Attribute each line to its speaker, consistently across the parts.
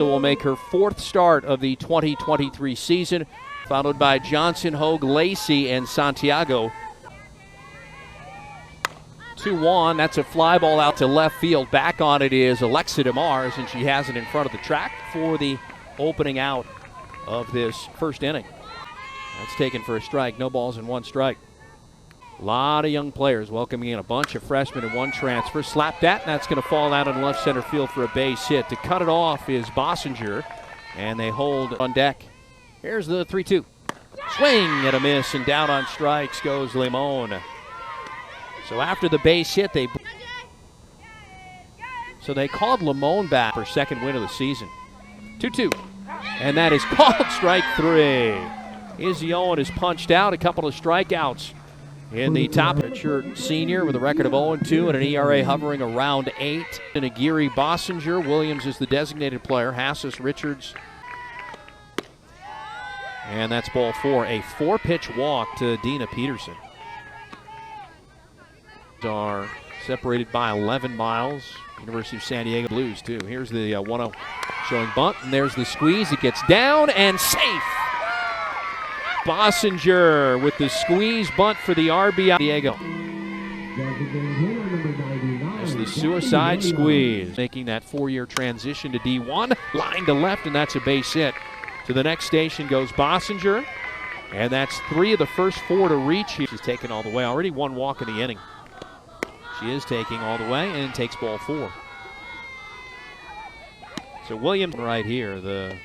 Speaker 1: Will make her fourth start of the 2023 season, followed by Johnson, Hogue, Lacey, and Santiago. 2-1, that's a fly ball out to left field. Back on it is Alexa DeMars, and she has it in front of the track for the opening out of this first inning. That's taken for a strike, no balls and one strike. A lot of young players welcoming in a bunch of freshmen and one transfer. Slapped at, and that's going to fall out in left center field for a base hit. To cut it off is Bossinger, and they hold on deck. Here's the 3-2. Swing and a miss, and down on strikes goes Limon. So after the base hit, they called Limon back for second win of the season. 2-2, and that is called strike three. Izzy Owen is punched out, a couple of strikeouts. In the top, redshirt senior with a record of 0-2 and an ERA hovering around 8. And Aguirre, Bossinger. Williams is the designated player. Hassis, Richards. And that's ball four. A 4-pitch walk to Dina Peterson. Are separated by 11 miles. University of San Diego Blues, too. Here's the 1-0 showing bunt. And there's the squeeze. It gets down and safe. Bossinger with the squeeze bunt for the RBI. Diego. It's the suicide squeeze. Making that 4-year transition to D1. Line to left, and that's a base hit. To the next station goes Bossinger. And that's 3 of the first 4 to reach. She's taken all the way. Already 1 walk in the inning. She is taking all the way and takes ball 4. So Williams right here. The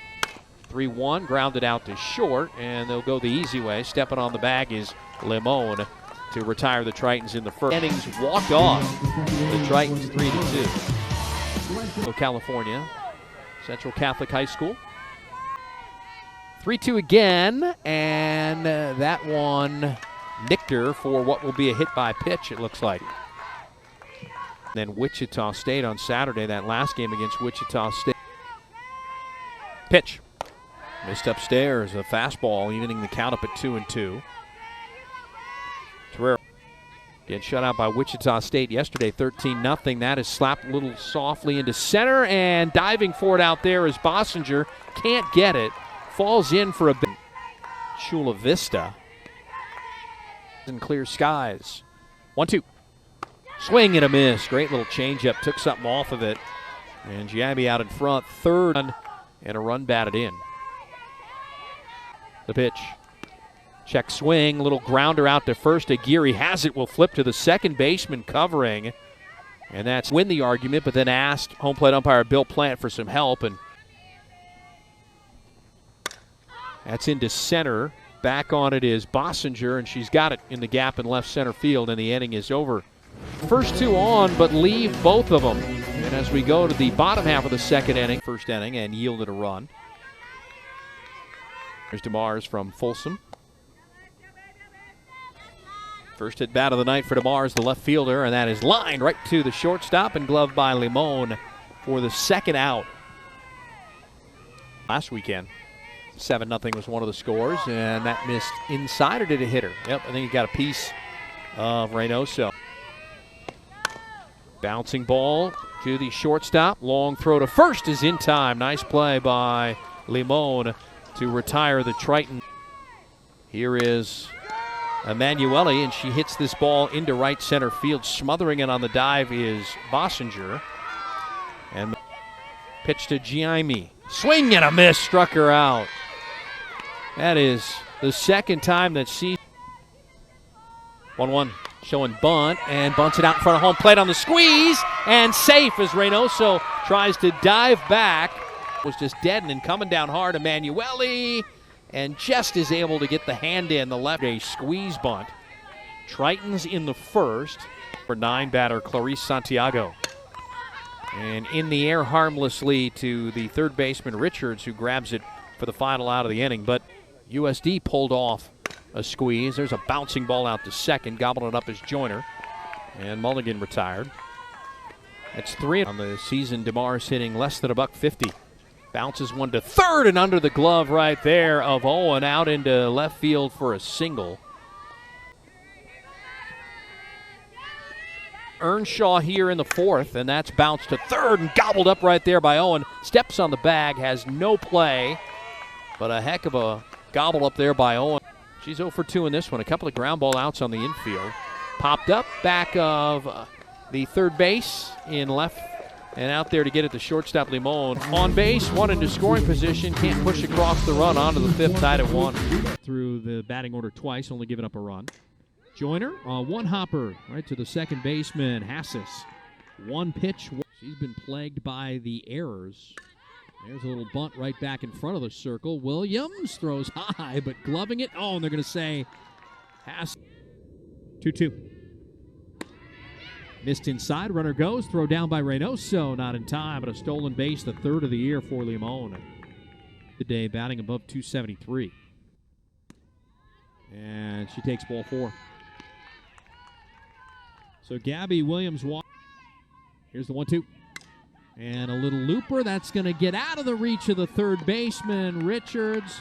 Speaker 1: 3-1, grounded out to short, and they'll go the easy way. Stepping on the bag is Limon to retire the Tritons in the first. Innings walked off the Tritons 3-2. California, Central Catholic High School. 3-2 again, and that one nicked her for what will be a hit by pitch, it looks like. Then Wichita State on Saturday, that last game against Wichita State. Pitch. Missed upstairs, a fastball, evening the count up at 2-2. Terrero getting shut out by Wichita State yesterday, 13-0. That is slapped a little softly into center, and diving for it out there is Bossinger. Can't get it. Falls in for a bit. Chula Vista. In clear skies. 1-2. Swing and a miss. Great little changeup. Took something off of it. And Giambi out in front. Third, and a run batted in. The pitch. Check swing. Little grounder out to first. Aguirre has it. Will flip to the second baseman covering. And that's win the argument, but then asked home plate umpire Bill Plant for some help. And that's into center. Back on it is Bossinger, and she's got it in the gap in left center field, and the inning is over. First 2 on, but leave both of them. And as we go to the bottom half of the second inning, first inning, and yielded a run. Here's DeMars from Folsom. First at bat of the night for DeMars, the left fielder, and that is lined right to the shortstop and gloved by Limon for the second out. Last weekend, 7-0 was one of the scores, and that missed inside, or did it hit her? Yep, I think he got a piece of Reynoso. Bouncing ball to the shortstop. Long throw to first is in time. Nice play by Limon to retire the Triton. Here is Emanuele, and she hits this ball into right center field. Smothering it on the dive is Bossinger. And pitch to Giambi. Swing and a miss. Struck her out. That is the second time that she... 1-1. Showing bunt, and bunts it out in front of home plate on the squeeze, and safe as Reynoso tries to dive back. Was just dead and coming down hard. Emanuele, and just is able to get the hand in the left. A squeeze bunt. Tritons in the first for 9 batter Clarice Santiago. And in the air harmlessly to the third baseman Richards, who grabs it for the final out of the inning. But USD pulled off a squeeze. There's a bouncing ball out to second. Gobbled it up as Joyner. And Mulligan retired. That's 3 on the season. DeMars hitting less than $150. Bounces one to third and under the glove right there of Owen, out into left field for a single. Earnshaw here in the fourth, and that's bounced to third and gobbled up right there by Owen. Steps on the bag, has no play, but a heck of a gobble up there by Owen. She's 0 for 2 in this one. A couple of ground ball outs on the infield. Popped up back of the third base in left, and out there to get it to shortstop Limon. On base, one into scoring position, can't push across the run onto the fifth, tied at 1.
Speaker 2: Through the batting order twice, only giving up a run. Joyner, one hopper right to the second baseman, Hassis. One pitch. She's been plagued by the errors. There's a little bunt right back in front of the circle. Williams throws high, but gloving it. Oh, and they're going to say Hassis. 2-2. Missed inside, runner goes, throw down by Reynoso, not in time, but a stolen base, the third of the year for Limon. Today batting above 273. And she takes ball 4. So Gabby Williams walks. Here's the 1-2. And a little looper. That's going to get out of the reach of the third baseman, Richards.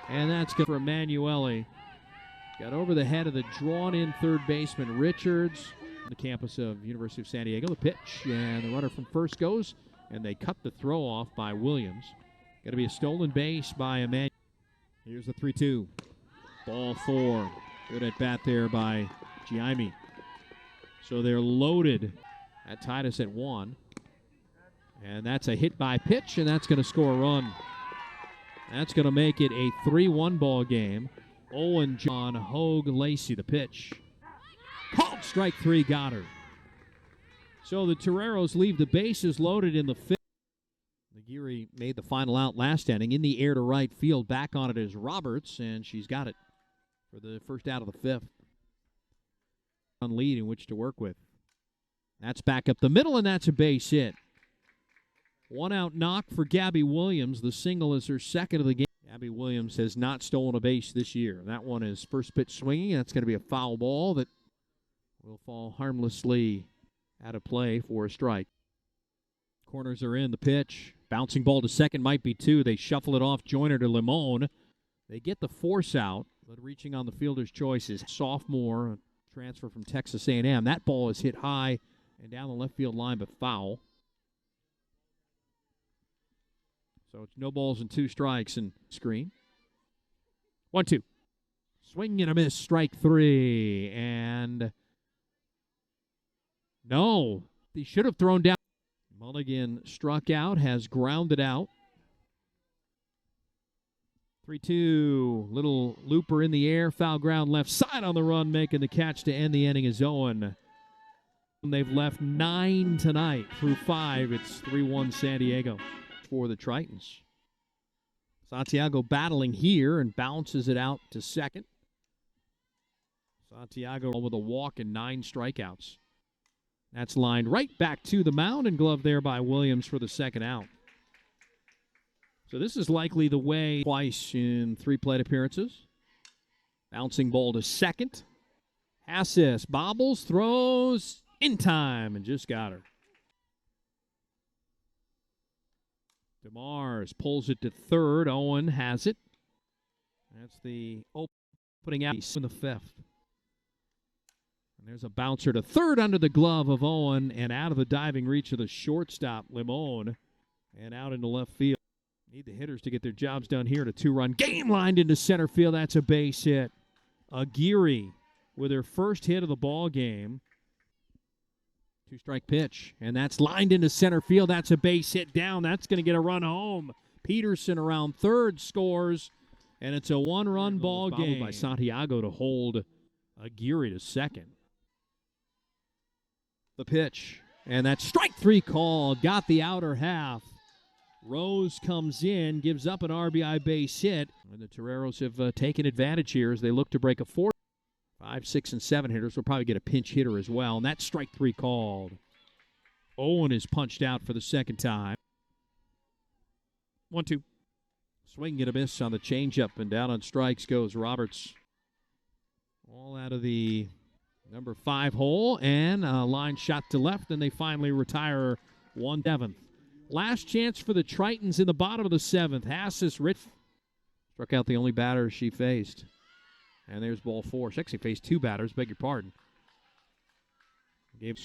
Speaker 2: And that's good for Emanuele. Got over the head of the drawn-in third baseman, Richards. On the campus of University of San Diego. The pitch, and the runner from first goes, and they cut the throw off by Williams. Got to be a stolen base by Emanuele. Here's the 3-2. Ball 4. Good at bat there by Giaimi. So they're loaded. That tied us at 1. And that's a hit by pitch, and that's going to score a run. That's going to make it a 3-1 ball game. Owen, John, Hogue, Lacey, the pitch. Called strike 3, got her. So the Toreros leave the bases loaded in the fifth. Nagiri made the final out last inning. In the air to right field. Back on it is Roberts, and she's got it for the first out of the fifth. On lead in which to work with. That's back up the middle, and that's a base hit. One out knock for Gabby Williams. The single is her second of the game. Gabby Williams has not stolen a base this year. That one is first pitch swinging. That's going to be a foul ball that will fall harmlessly out of play for a strike. Corners are in. The pitch. Bouncing ball to second might be 2. They shuffle it off. Joyner to Limon. They get the force out, but reaching on the fielder's choice is sophomore transfer from Texas A&M. That ball is hit high and down the left field line, but foul. So it's no balls and 2 strikes and screen. 1-2. Swing and a miss. Strike 3. And no, he should have thrown down. Mulligan struck out, has grounded out. 3-2. Little looper in the air, foul ground left side on the run, making the catch to end the inning is Owen. They've left 9 tonight through 5. It's 3-1 San Diego for the Tritons. Santiago battling here and bounces it out to second. Santiago with a walk and 9 strikeouts. That's lined right back to the mound and gloved there by Williams for the second out. So this is likely the way twice in 3 plate appearances. Bouncing ball to second. Hassis bobbles, throws in time, and just got her. DeMars pulls it to third. Owen has it. That's the opening out in the fifth. And there's a bouncer to third under the glove of Owen and out of the diving reach of the shortstop, Limon, and out into left field. Need the hitters to get their jobs done here. A 2-run game lined into center field. That's a base hit. Aguirre with her first hit of the ball game. 2-strike pitch, and that's lined into center field. That's a base hit down. That's going to get a run home. Peterson around third scores, and it's a 1-run ball game by Santiago to hold Aguirre to second. The pitch, and that's strike 3 called. Got the outer half. Rose comes in, gives up an RBI base hit, and the Toreros have taken advantage here as they look to break a 4. 5, 6, and 7 hitters will probably get a pinch hitter as well, and that's strike 3 called. Owen is punched out for the second time. 1-2. Swing and a miss on the changeup, and down on strikes goes Roberts. All out of the number 5 hole, and a line shot to left, and they finally retire 1/7. Last chance for the Tritons in the bottom of the 7th. Hassis Rich struck out the only batter she faced. And there's ball 4. She actually faced 2 batters, beg your pardon. Gave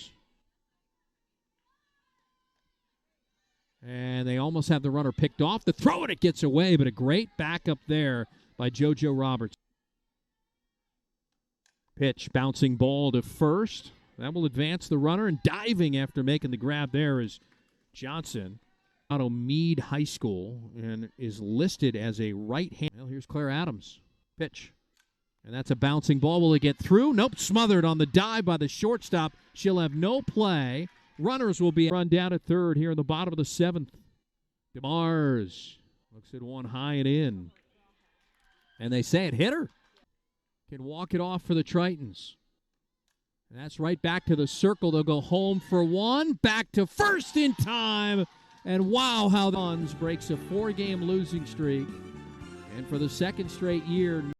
Speaker 2: And they almost have the runner picked off. The throw, and it gets away, but a great backup there by JoJo Roberts. Pitch, bouncing ball to first. That will advance the runner, and diving after making the grab there is Johnson. Colorado Meade High School, and is listed as a right-hand. Well, here's Claire Adams. Pitch. And that's a bouncing ball. Will it get through? Nope, smothered on the dive by the shortstop. She'll have no play. Runners will be run down at third here in the bottom of the seventh. DeMars looks at one high and in. And they say it hit her. Can walk it off for the Tritons. And that's right back to the circle. They'll go home for one. Back to first in time. And wow, how the Suns breaks a 4-game losing streak. And for the second straight year,